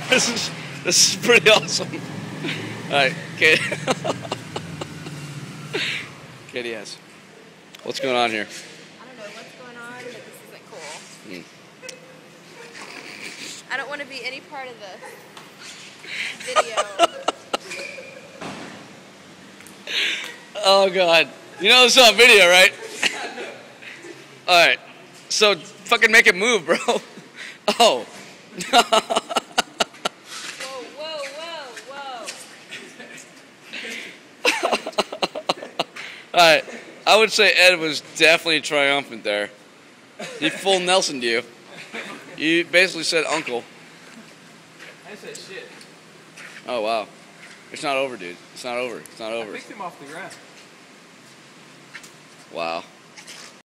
This is pretty awesome. All right, Katie. Katie has. What's going on here? I don't know what's going on, but this isn't cool. I don't want to be any part of the video. Oh God! You know this is on video, right? All right. So fucking make it move, bro. Oh. Whoa, whoa, whoa, whoa. Alright, I would say Ed was definitely triumphant there. He full Nelson'd you. You basically said uncle. I said shit. Oh wow. It's not over, dude. It's not over. It's not over. I picked him off the ground. Wow.